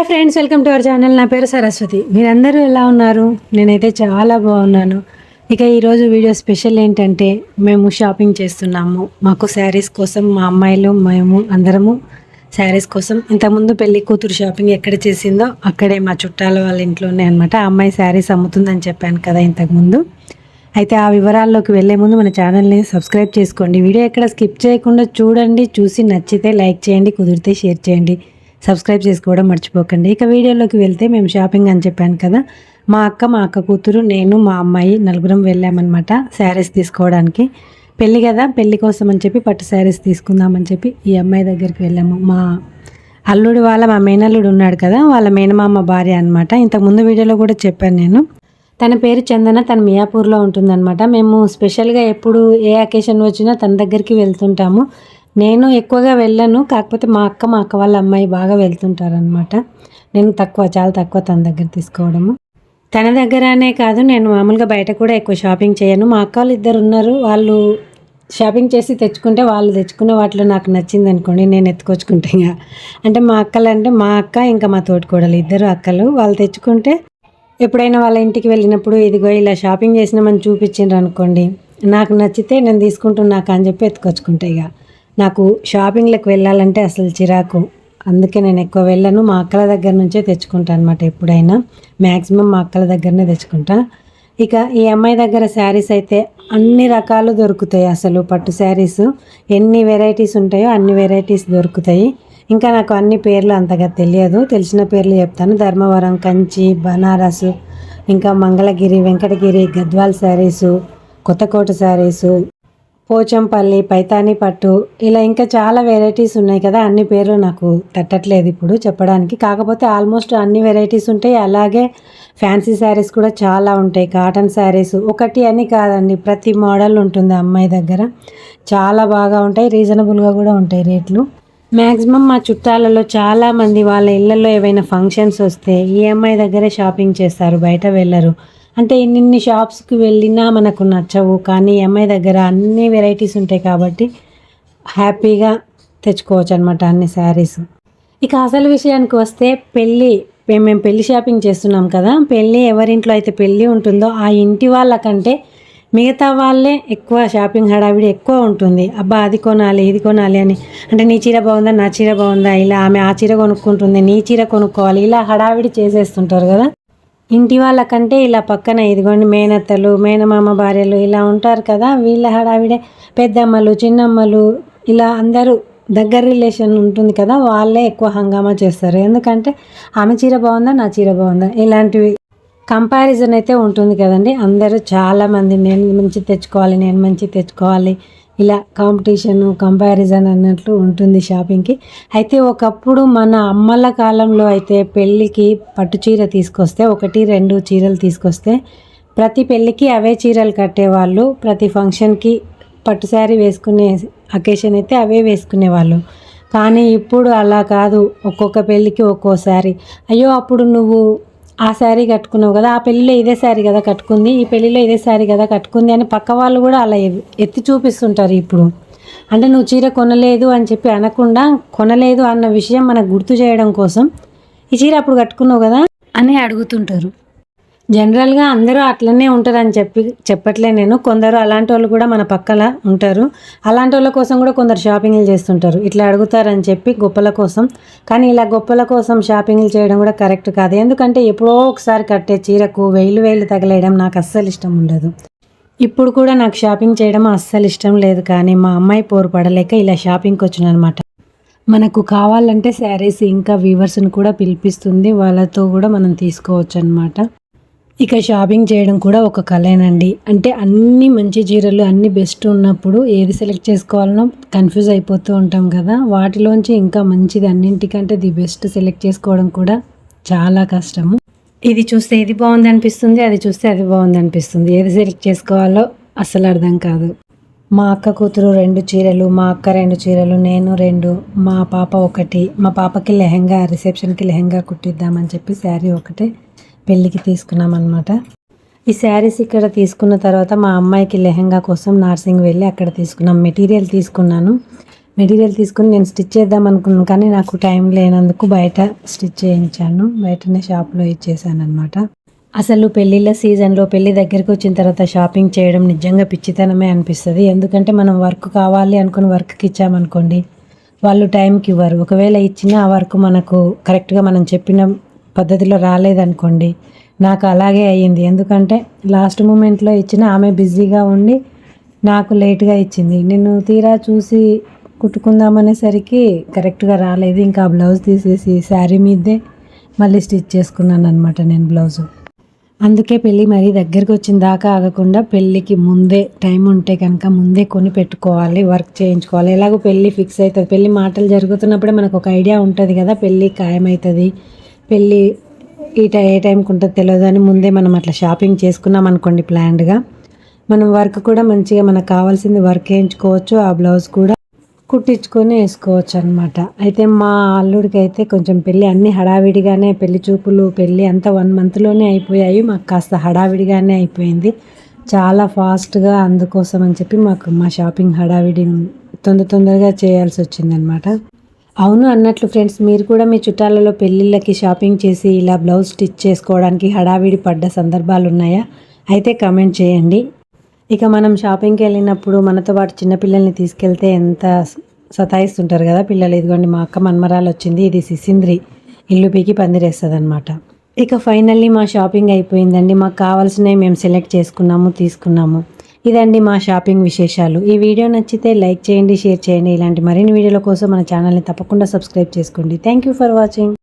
Hi friends, welcome to our channel. నా పేరు సరస్వతి. మీరందరూ ఎలా ఉన్నారు? నేనైతే చాలా బాగున్నాను. ఇక ఈరోజు వీడియో స్పెషల్ ఏంటంటే మేము షాపింగ్ చేస్తున్నాము. మాకు శారీస్ కోసం మా అమ్మాయిలు మేము అందరము శారీస్ కోసం ఇంతకుముందు పెళ్లి కూతురు షాపింగ్ ఎక్కడ చేసిందో అక్కడే మా చుట్టాల వాళ్ళ ఇంట్లోనే అనమాట. ఆ అమ్మాయి శారీస్ అమ్ముతుందని చెప్పాను కదా ఇంతకుముందు. అయితే ఆ వివరాల్లోకి వెళ్ళే ముందు మన ఛానల్ని సబ్స్క్రైబ్ చేసుకోండి. వీడియో ఎక్కడ స్కిప్ చేయకుండా చూడండి. చూసి నచ్చితే లైక్ చేయండి, కుదిరితే షేర్ చేయండి, సబ్స్క్రైబ్ చేసుకోవడం మర్చిపోకండి. ఇక వీడియోలోకి వెళ్తే మేము షాపింగ్ అని చెప్పాను కదా, మా అక్క కూతురు, నేను, మా అమ్మాయి నలుగురం వెళ్ళామన్నమాట శారీస్ తీసుకోవడానికి. పెళ్ళి కదా, పెళ్ళి కోసం అని చెప్పి పట్టు శారీస్ తీసుకుందామని చెప్పి ఈ అమ్మాయి దగ్గరికి వెళ్ళాము. మా అల్లుడు మా మేనల్లుడు ఉన్నాడు కదా, వాళ్ళ మేనమామ భార్య అనమాట. ఇంతకుముందు వీడియోలో కూడా చెప్పాను నేను. తన పేరు చందన, తన మియాపూర్లో ఉంటుందన్నమాట. మేము స్పెషల్గా ఎప్పుడు ఏ అకేషన్ వచ్చినా తన దగ్గరికి వెళ్తుంటాము. నేను ఎక్కువగా వెళ్ళను, కాకపోతే మా అక్క వాళ్ళ అమ్మాయి బాగా వెళ్తుంటారనమాట. నేను చాలా తక్కువ తన దగ్గర తీసుకోవడము. తన దగ్గరనే కాదు, నేను మామూలుగా బయట కూడా ఎక్కువ షాపింగ్ చేయను. మా అక్క వాళ్ళు ఇద్దరు ఉన్నారు, వాళ్ళు షాపింగ్ చేసి తెచ్చుకుంటే వాళ్ళు తెచ్చుకున్న వాటిలో నాకు నచ్చింది అనుకోండి, నేను ఎత్తుకొచ్చుకుంటే అంటే మా అక్క ఇంకా మా తోటికోడలు ఇద్దరు అక్కలు, వాళ్ళు తెచ్చుకుంటే ఎప్పుడైనా వాళ్ళ ఇంటికి వెళ్ళినప్పుడు ఇదిగో ఇలా షాపింగ్ చేసినామని చూపించిండ్రు అనుకోండి, నాకు నచ్చితే నేను తీసుకుంటున్నాక అని చెప్పి ఎత్తుకొచ్చుకుంటా. ఇక నాకు షాపింగ్లకు వెళ్ళాలంటే అసలు చిరాకు, అందుకే నేను ఎక్కువ వెళ్ళను. మా అక్కల దగ్గర నుంచే తెచ్చుకుంటాను అనమాట. ఎప్పుడైనా మ్యాక్సిమం మా అక్కల దగ్గరనే తెచ్చుకుంటా. ఇక ఈ అమ్మాయి దగ్గర శారీస్ అయితే అన్ని రకాలు దొరుకుతాయి. అసలు పట్టు శారీస్ ఎన్ని వెరైటీస్ ఉంటాయో అన్ని వెరైటీస్ దొరుకుతాయి. ఇంకా నాకు అన్ని పేర్లు అంతగా తెలియదు, తెలిసిన పేర్లు చెప్తాను. ధర్మవరం, కంచి, బనారసు, ఇంకా మంగళగిరి, వెంకటగిరి, గద్వాల్ శారీసు, కొత్తకోట శారీసు, పోచంపల్లి, పైతాని పట్టు, ఇలా ఇంకా చాలా వెరైటీస్ ఉన్నాయి కదా. అన్ని పేర్లు నాకు తట్టట్లేదు ఇప్పుడు చెప్పడానికి. కాకపోతే ఆల్మోస్ట్ అన్ని వెరైటీస్ ఉంటాయి. అలాగే ఫ్యాన్సీ శారీస్ కూడా చాలా ఉంటాయి. కాటన్ శారీస్ ఒకటి అని కాదండి, ప్రతి మోడల్ ఉంటుంది అమ్మాయి దగ్గర. చాలా బాగా ఉంటాయి, రీజనబుల్గా కూడా ఉంటాయి రేట్లు. మ్యాక్సిమం మా చుట్టాలలో చాలామంది వాళ్ళ ఇళ్లలో ఏవైనా ఫంక్షన్స్ వస్తే ఈ అమ్మాయి దగ్గరే షాపింగ్ చేస్తారు, బయట వెళ్ళరు. అంటే ఇన్ని షాప్స్కి వెళ్ళినా మనకు నచ్చవు, కానీ ఈ అమ్మాయి దగ్గర అన్ని వెరైటీస్ ఉంటాయి కాబట్టి హ్యాపీగా తెచ్చుకోవచ్చు అనమాట అన్ని శారీస్. ఇక అసలు విషయానికి వస్తే మేము పెళ్ళి షాపింగ్ చేస్తున్నాం కదా. పెళ్ళి ఎవరింట్లో అయితే పెళ్ళి ఉంటుందో ఆ ఇంటి వాళ్ళకంటే మిగతా వాళ్ళే ఎక్కువ షాపింగ్ హడావిడి ఎక్కువ ఉంటుంది. అబ్బా అది కొనాలి ఇది కొనాలి అని, అంటే నీ చీర బాగుందా, నా చీర బాగుందా, ఇలా ఆమె ఆ చీర కొనుక్కుంటుంది, నీ చీర కొనుక్కోవాలి, ఇలా హడావిడి చేసేస్తుంటారు కదా. ఇంటి వాళ్ళకంటే ఇలా పక్కన ఇదిగోండి మేనత్తలు, మేనమామ భార్యలు ఇలా ఉంటారు కదా, వీళ్ళ హడావిడే. పెద్దమ్మలు, చిన్నమ్మలు, ఇలా అందరూ దగ్గర రిలేషన్ ఉంటుంది కదా, వాళ్ళే ఎక్కువ హంగామా చేస్తారు. ఎందుకంటే ఆమె చీర బాగుందా, నా చీర బాగుందా, ఇలాంటివి కంపారిజన్ అయితే ఉంటుంది కదండి. అందరూ చాలామంది నేను మంచి తెచ్చుకోవాలి, ఇలా కాంపిటీషను, కంపారిజన్ అన్నట్లు ఉంటుంది షాపింగ్కి. అయితే ఒకప్పుడు మన అమ్మల కాలంలో అయితే పెళ్ళికి పట్టు చీర తీసుకొస్తే 1-2 చీరలు తీసుకొస్తే ప్రతి పెళ్ళికి అవే చీరలు కట్టేవాళ్ళు. ప్రతి ఫంక్షన్కి పట్టు శారీ వేసుకునే అకేషన్ అయితే అవే వేసుకునేవాళ్ళు. కానీ ఇప్పుడు అలా కాదు, ఒక్కొక్క పెళ్ళికి ఒక్కో శారీ. అయ్యో అప్పుడు నువ్వు ఆ శారీ కట్టుకున్నావు కదా, ఆ పెళ్ళిలో ఇదే శారీ కదా కట్టుకుంది, ఈ పెళ్ళిలో ఇదే శారీ కదా కట్టుకుంది అని పక్క వాళ్ళు కూడా అలా ఎత్తి చూపిస్తుంటారు ఇప్పుడు. అంటే నువ్వు చీర కొనలేదు అని చెప్పి అనకుండా, కొనలేదు అన్న విషయం మనకు గుర్తు చేయడం కోసం ఈ చీర అప్పుడు కట్టుకున్నావు కదా అని అడుగుతుంటారు. జనరల్గా అందరూ అట్లనే ఉంటారని చెప్పట్లే నేను. కొందరు అలాంటి వాళ్ళు కూడా మన పక్కల ఉంటారు. అలాంటి వాళ్ళ కోసం కూడా కొందరు షాపింగ్లు చేస్తుంటారు, ఇట్లా అడుగుతారని చెప్పి గొప్పల కోసం. కానీ ఇలా గొప్పల కోసం షాపింగ్లు చేయడం కూడా కరెక్ట్ కాదు. ఎందుకంటే ఎప్పుడో ఒకసారి కట్టే చీరకు వేలు తగలేయడం నాకు అస్సలు ఇష్టం ఉండదు. ఇప్పుడు కూడా నాకు షాపింగ్ చేయడం అస్సలు ఇష్టం లేదు, కానీ మా అమ్మాయి పోరు పడలేక ఇలా షాపింగ్కి వచ్చిన అనమాట. మనకు కావాలంటే శారీస్ ఇంకా వీవర్స్ని కూడా పిలిపిస్తుంది, వాళ్ళతో కూడా మనం తీసుకోవచ్చు అనమాట. ఇక షాపింగ్ చేయడం కూడా ఒక కళేనండి. అంటే అన్ని మంచి చీరలు అన్ని బెస్ట్ ఉన్నప్పుడు ఏది సెలెక్ట్ చేసుకోవాలనో కన్ఫ్యూజ్ అయిపోతూ ఉంటాం కదా. వాటిలోంచి ఇంకా మంచిది అన్నింటికంటే ది బెస్ట్ సెలెక్ట్ చేసుకోవడం కూడా చాలా కష్టము. ఇది చూస్తే ఇది బాగుంది అనిపిస్తుంది, అది చూస్తే అది బాగుంది అనిపిస్తుంది. ఏది సెలెక్ట్ చేసుకోవాలో అస్సలు అర్థం కాదు. మా అక్క కూతురు 2 చీరలు, మా అక్క 2 చీరలు, నేను 2, మా పాప 1. మా పాపకి లెహంగా, రిసెప్షన్కి లెహంగా కుట్టిద్దామని చెప్పి శారీ ఒకటే పెళ్ళికి తీసుకున్నాం అనమాట. ఈ శారీస్ ఇక్కడ తీసుకున్న తర్వాత మా అమ్మాయికి లెహంగా కోసం నార్సింగ్ వెళ్ళి అక్కడ తీసుకున్నాం. మెటీరియల్ తీసుకున్నాను. మెటీరియల్ తీసుకుని నేను స్టిచ్ చేద్దాం అనుకున్నాను, కానీ నాకు టైం లేనందుకు బయట స్టిచ్ చేయించాను. బయటనే షాప్లో ఇచ్చేసాను అనమాట. అసలు పెళ్ళిళ్ళ సీజన్లో పెళ్ళి దగ్గరికి వచ్చిన తర్వాత షాపింగ్ చేయడం నిజంగా పిచ్చితనమే అనిపిస్తుంది. ఎందుకంటే మనం వర్క్ కావాలి అనుకుని వర్క్కి ఇచ్చామనుకోండి, వాళ్ళు టైంకి ఇవ్వరు. ఒకవేళ ఇచ్చినా ఆ వర్క్ మనకు కరెక్ట్గా మనం చెప్పిన పద్ధతిలో రాలేదనుకోండి, నాకు అలాగే అయ్యింది. ఎందుకంటే లాస్ట్ మూమెంట్లో ఇచ్చిన ఆమె బిజీగా ఉండి నాకు లేట్గా ఇచ్చింది. నేను తీరా చూసి కుట్టుకుందామనేసరికి కరెక్ట్గా రాలేదు. ఇంకా ఆ బ్లౌజ్ తీసేసి శారీ మీదే మళ్ళీ స్టిచ్ చేసుకున్నాను అనమాట నేను బ్లౌజు. అందుకే పెళ్ళి మరీ దగ్గరికి వచ్చిన దాకా ఆగకుండా పెళ్ళికి ముందే టైం ఉంటే కనుక ముందే కొని పెట్టుకోవాలి, వర్క్ చేయించుకోవాలి. ఎలాగో పెళ్ళి ఫిక్స్ అవుతుంది, పెళ్ళి మాటలు జరుగుతున్నప్పుడే మనకు ఒక ఐడియా ఉంటుంది కదా, పెళ్ళి ఖాయమవుతుంది, పెళ్ళి ఏ టైంకి ఉంటుందో తెలియదు అని ముందే మనం అట్లా షాపింగ్ చేసుకున్నాం అనుకోండి ప్లాన్డ్గా, మనం వర్క్ కూడా మంచిగా మనకు కావాల్సింది వర్క్ వేయించుకోవచ్చు, ఆ బ్లౌజ్ కూడా కుట్టించుకొని వేసుకోవచ్చు అనమాట. అయితే మా అల్లుడికి అయితే కొంచెం పెళ్ళి అన్నీ హడావిడిగానే, పెళ్లి చూపులు పెళ్ళి అంతా 1 మంత్లోనే అయిపోయాయి. మాకు కాస్త హడావిడిగానే అయిపోయింది, చాలా ఫాస్ట్గా. అందుకోసం అని చెప్పి మాకు మా షాపింగ్ హడావిడి తొందరగా చేయాల్సి వచ్చిందనమాట. అవును, అన్నట్లు ఫ్రెండ్స్, మీరు కూడా మీ చుట్టాలలో పెళ్ళిళ్ళకి షాపింగ్ చేసి ఇలా బ్లౌజ్ స్టిచ్ చేసుకోవడానికి హడావిడి పడ్డ సందర్భాలు ఉన్నాయా? అయితే కమెంట్ చేయండి. ఇక మనం షాపింగ్కి వెళ్ళినప్పుడు మనతో పాటు చిన్నపిల్లల్ని తీసుకెళ్తే ఎంత సతాయిస్తుంటారు కదా పిల్లలు. ఇదిగోండి మా అక్క మన్మరాలు వచ్చింది, ఇది సిసింద్రి, ఇల్లు పీకి పందిరేస్తుంది అనమాట. ఇక ఫైనల్లీ మా షాపింగ్ అయిపోయిందండి. మాకు కావాల్సినవి మేము సెలెక్ట్ చేసుకున్నాము, తీసుకున్నాము. ఇదండి మా షాపింగ్ విశేషాలు. ఈ వీడియో నచ్చితే లైక్ చేయండి, షేర్ చేయండి. ఇలాంటి మరిన్ని వీడియోల కోసం మన ఛానల్ని తప్పకుండా సబ్స్క్రైబ్ చేసుకోండి. Thank you for watching.